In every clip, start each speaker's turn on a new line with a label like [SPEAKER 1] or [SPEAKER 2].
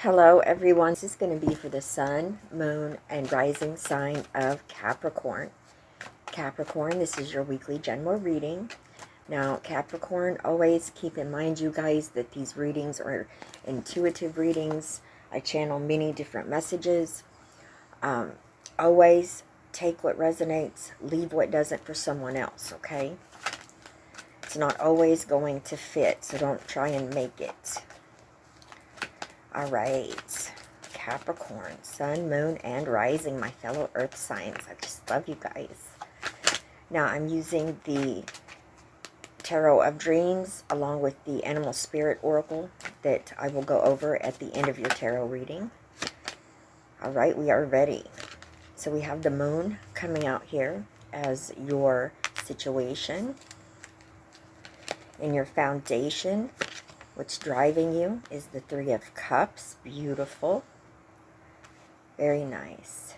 [SPEAKER 1] Hello everyone, this is going to be for the sun, moon, and rising sign of Capricorn. Capricorn, this is your weekly general reading. Now Capricorn, always keep in mind you guys that these readings are intuitive readings. I channel many different messages. Always take what resonates, leave what doesn't for someone else, okay? It's not always going to fit, so don't try and make it. All right, Capricorn, sun, moon, and rising, my fellow earth signs. I just love you guys. Now, I'm using the Tarot of Dreams along with the Animal Spirit Oracle that I will go over at the end of your tarot reading. All right, we are ready. So we have the moon coming out here as your situation. In your foundation, what's driving you is the Three of Cups. Beautiful. Very nice.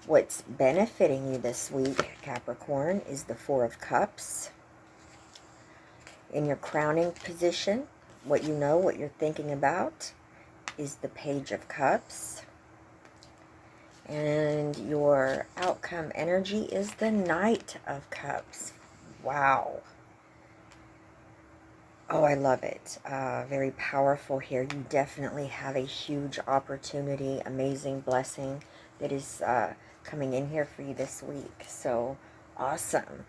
[SPEAKER 1] What's benefiting you this week, Capricorn, is the Four of Cups. In your crowning position, what you know, what you're thinking about, is the Page of Cups. And your outcome energy is the Knight of Cups. Wow. Oh, I love it. Very powerful here. You definitely have a huge opportunity, amazing blessing that is coming in here for you this week. So, awesome.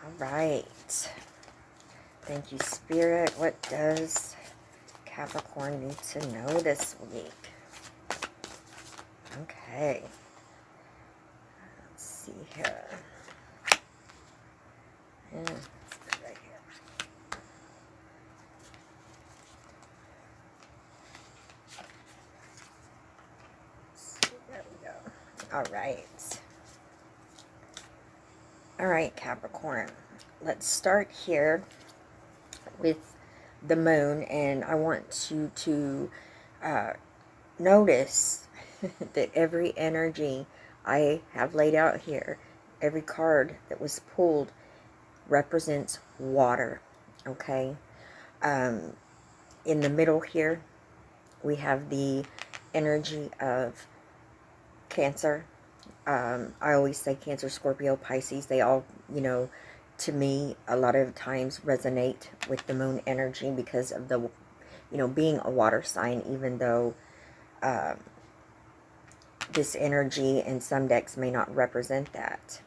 [SPEAKER 1] All right. Thank you, Spirit. What does Capricorn need to know this week? Okay. Let's see here. All right. All right, Capricorn. Let's start here with the moon, and I want you to notice that every energy I have laid out here, every card that was pulled represents water, okay? In the middle here, we have the energy of Cancer. I always say Cancer, Scorpio, Pisces. They all, to me, a lot of times resonate with the moon energy because of the, being a water sign, even though this energy in some decks may not represent that.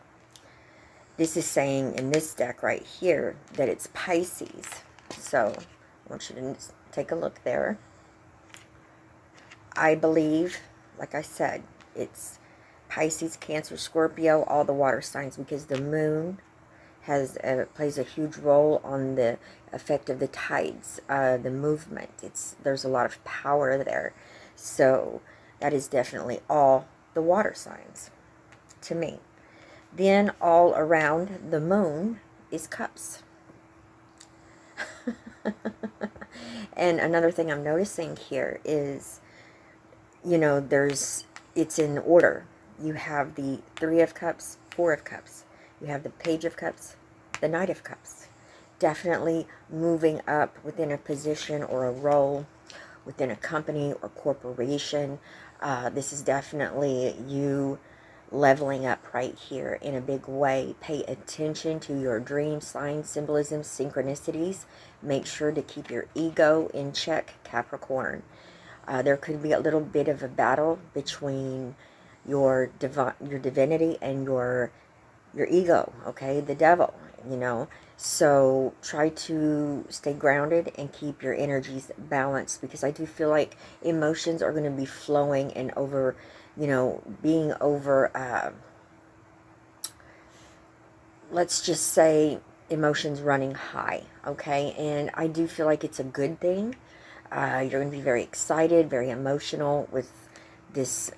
[SPEAKER 1] This is saying in this deck right here that it's Pisces. So I want you to take a look there. I believe, like I said, it's Pisces, Cancer, Scorpio, all the water signs, because the moon has plays a huge role on the effect of the tides, the movement. There's a lot of power there. So that is definitely all the water signs to me. Then all around the moon is cups. And another thing I'm noticing here is, it's in order. You have the Three of Cups, Four of Cups. You have the Page of Cups, the Knight of Cups. Definitely moving up within a position or a role within a company or corporation. This is definitely you leveling up right here in a big way. Pay attention to your dream signs, symbolism, synchronicities. Make sure to keep your ego in check, Capricorn. There could be a little bit of a battle between your divinity and your ego, okay, the devil, so try to stay grounded and keep your energies balanced, because I do feel like emotions are going to be flowing and over, being over, let's just say emotions running high, okay, and I do feel like it's a good thing. You're going to be very excited, very emotional with this,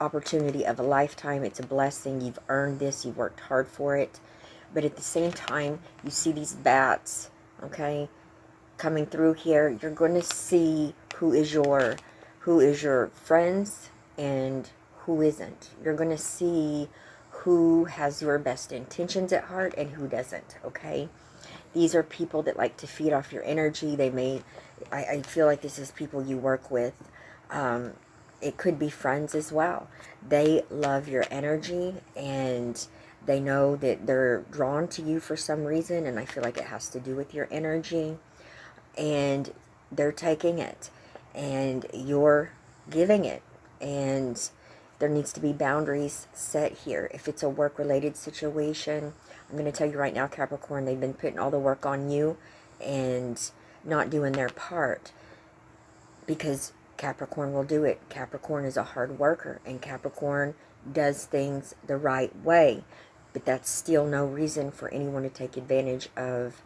[SPEAKER 1] opportunity of a lifetime. It's a blessing. You've earned this. You've worked hard for it. But at the same time, you see these bats, okay, coming through here. You're going to see who is your friends and who isn't. You're going to see who has your best intentions at heart and who doesn't, okay? These are people that like to feed off your energy. They may, I feel like this is people you work with. It could be friends as well. They love your energy, and they know that they're drawn to you for some reason, and I feel like it has to do with your energy. And they're taking it, and you're giving it. And there needs to be boundaries set here. If it's a work-related situation, I'm going to tell you right now, Capricorn, they've been putting all the work on you and not doing their part, because Capricorn will do it. Capricorn is a hard worker, and Capricorn does things the right way. But that's still no reason for anyone to take advantage of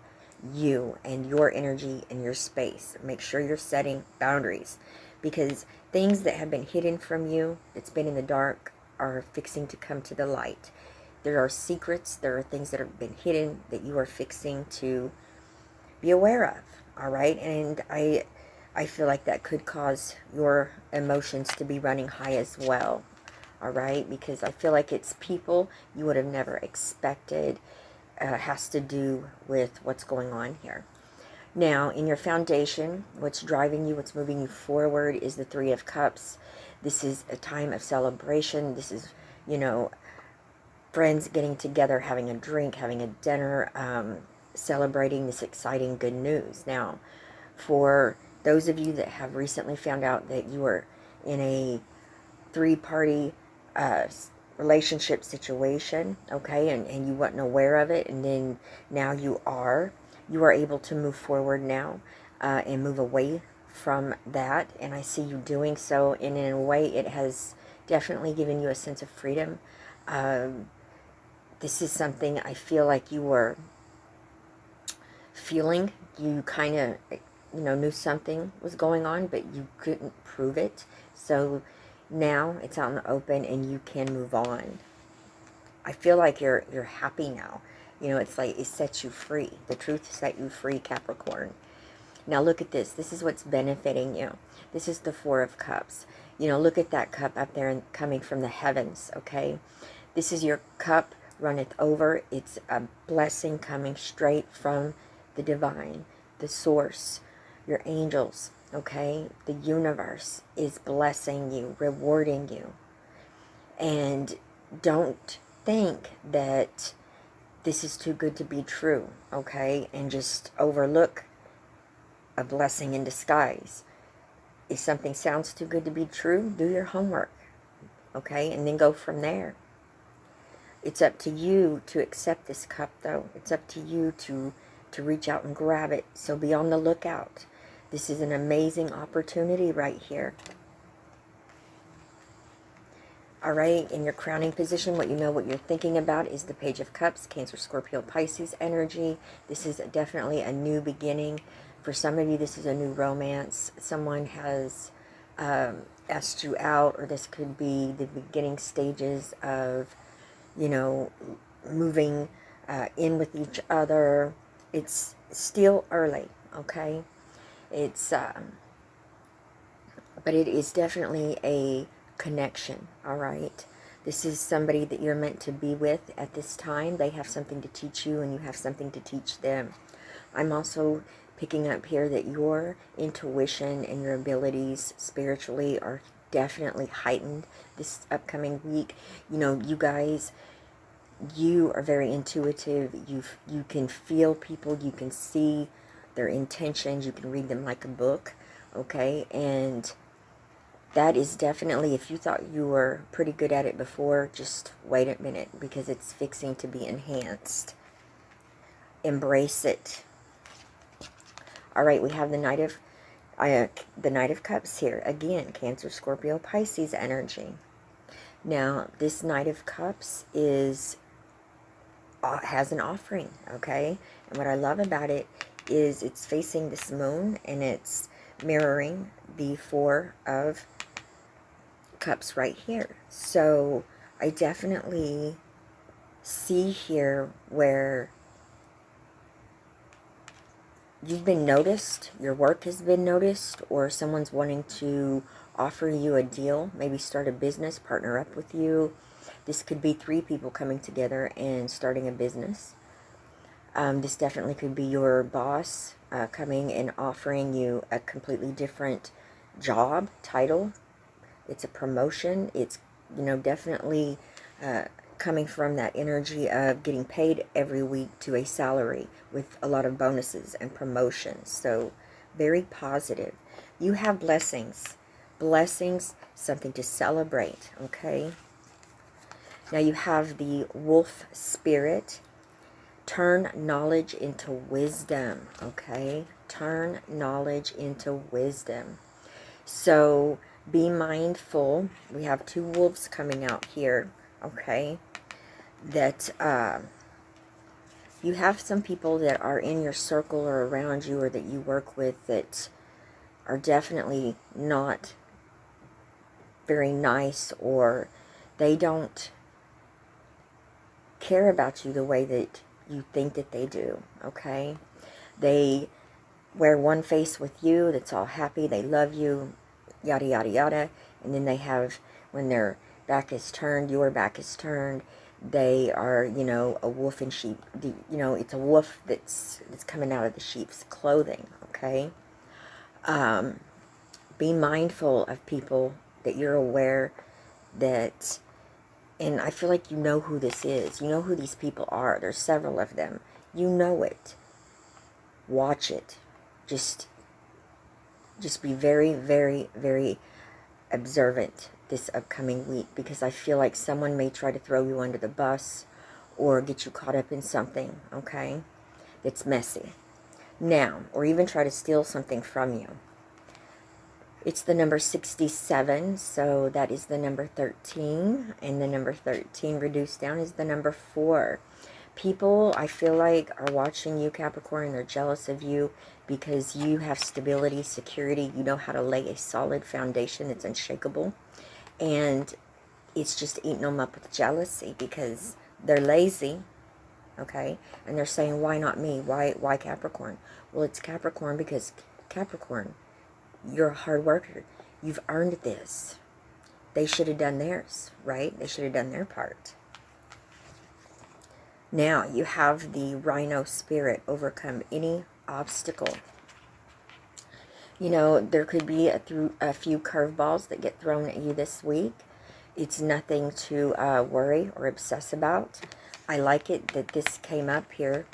[SPEAKER 1] you and your energy and your space. Make sure you're setting boundaries, because things that have been hidden from you, that's been in the dark, are fixing to come to the light. There are secrets, there are things that have been hidden that you are fixing to be aware of, all right? And I feel like that could cause your emotions to be running high as well, all right? Because I feel like it's people you would have never expected. Has to do with what's going on here. Now, in your foundation, what's driving you, what's moving you forward is the Three of Cups. This is a time of celebration. This is, you know, friends getting together, having a drink, having a dinner, celebrating this exciting good news. Now, for those of you that have recently found out that you are in a three-party relationship situation, okay, and you wasn't aware of it, and then now you are able to move forward now and move away from that. And I see you doing so, and in a way it has definitely given you a sense of freedom. This is something I feel like you were feeling. You kind of, you know, knew something was going on, but you couldn't prove it. So now it's out in the open, and you can move on. I feel like you're happy now. You know, it's like it sets you free. The truth set you free, Capricorn. Now look at this. This is what's benefiting you. This is the Four of Cups. You know, look at that cup up there and coming from the heavens, okay? This is your cup runneth over. It's a blessing coming straight from the divine, the source, your angels, okay? The universe is blessing you, rewarding you. And don't think that this is too good to be true, okay? And just overlook a blessing in disguise. If something sounds too good to be true, do your homework, okay? And then go from there. It's up to you to accept this cup, though. It's up to you to reach out and grab it. So be on the lookout. This is an amazing opportunity right here. All right, in your crowning position, what you're thinking about is the Page of Cups, Cancer, Scorpio, Pisces energy. This is definitely a new beginning. For some of you, this is a new romance. Someone has asked you out, or this could be the beginning stages of, you know, moving in with each other. It's still early, okay? It's, but it is definitely a connection, all right? This is somebody that you're meant to be with at this time. They have something to teach you, and you have something to teach them. I'm also picking up here that your intuition and your abilities spiritually are definitely heightened this upcoming week. You know, you guys, you are very intuitive. You can feel people. You can see their intentions. You can read them like a book, okay? And that is definitely, if you thought you were pretty good at it before, just wait a minute, because it's fixing to be enhanced. Embrace it. All right, we have the Knight of Cups here. Again, Cancer, Scorpio, Pisces energy. Now, this Knight of Cups is has an offering, okay? And what I love about it is it's facing this moon, and it's mirroring the Four of Cups right here. So I definitely see here where you've been noticed, your work has been noticed, or someone's wanting to offer you a deal, maybe start a business, partner up with you. This could be three people coming together and starting a business. This definitely could be your boss coming and offering you a completely different job title. It's a promotion. It's, definitely coming from that energy of getting paid every week to a salary with a lot of bonuses and promotions. So very positive. You have blessings. Blessings, something to celebrate, okay? Now you have the wolf spirit. Turn knowledge into wisdom, okay? Turn knowledge into wisdom. So be mindful. We have two wolves coming out here, okay? That you have some people that are in your circle or around you or that you work with that are definitely not very nice, or they don't care about you the way that you think that they do, okay? They wear one face with you that's all happy, they love you, yada, yada, yada, and then they have, when their back is turned, your back is turned, they are, a wolf in sheep, it's a wolf that's coming out of the sheep's clothing, okay? Be mindful of people that you're aware that, and I feel like you know who this is. You know who these people are. There's several of them. You know it. Watch it. Just be very, very, very observant this upcoming week, because I feel like someone may try to throw you under the bus or get you caught up in something, okay, that's messy. Now, or even try to steal something from you. It's the number 67, so that is the number 13, and the number 13 reduced down is the number 4. People, I feel like, are watching you, Capricorn, and they're jealous of you because you have stability, security. You know how to lay a solid foundation that's unshakable, and it's just eating them up with jealousy because they're lazy, okay? And they're saying, why not me? Why Capricorn? Well, it's Capricorn because Capricorn, you're a hard worker. You've earned this. They should have done theirs, right? They should have done their part. Now, you have the rhino spirit. Overcome any obstacle. There could be a few curveballs that get thrown at you this week. It's nothing to worry or obsess about. I like it that this came up here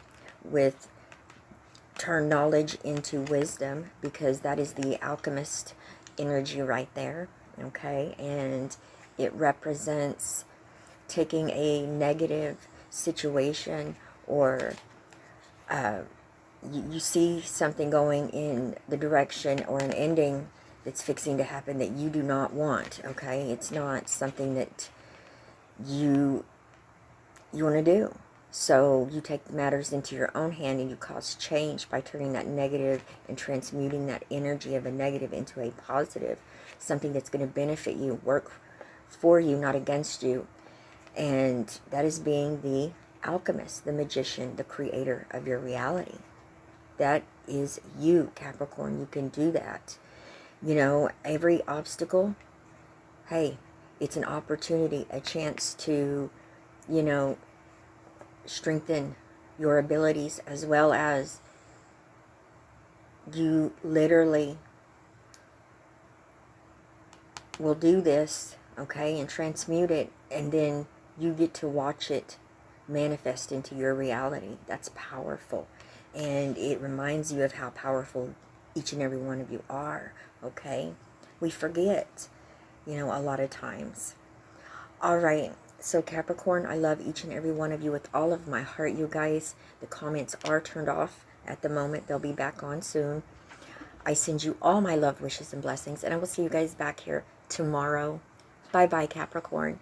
[SPEAKER 1] with turn knowledge into wisdom, because that is the alchemist energy right there, okay? And it represents taking a negative situation, or you see something going in the direction or an ending that's fixing to happen that you do not want, okay? It's not something that you want to do. So you take matters into your own hand and you cause change by turning that negative and transmuting that energy of a negative into a positive, something that's going to benefit you, work for you, not against you. And that is being the alchemist, the magician, the creator of your reality. That is you, Capricorn. You can do that. Every obstacle, hey, it's an opportunity, a chance to, strengthen your abilities, as well as you literally will do this, okay, and transmute it, and then you get to watch it manifest into your reality. That's powerful, and it reminds you of how powerful each and every one of you are, okay? We forget, a lot of times. All right. So Capricorn, I love each and every one of you with all of my heart, you guys. The comments are turned off at the moment. They'll be back on soon. I send you all my love, wishes, and blessings, and I will see you guys back here tomorrow. Bye-bye, Capricorn.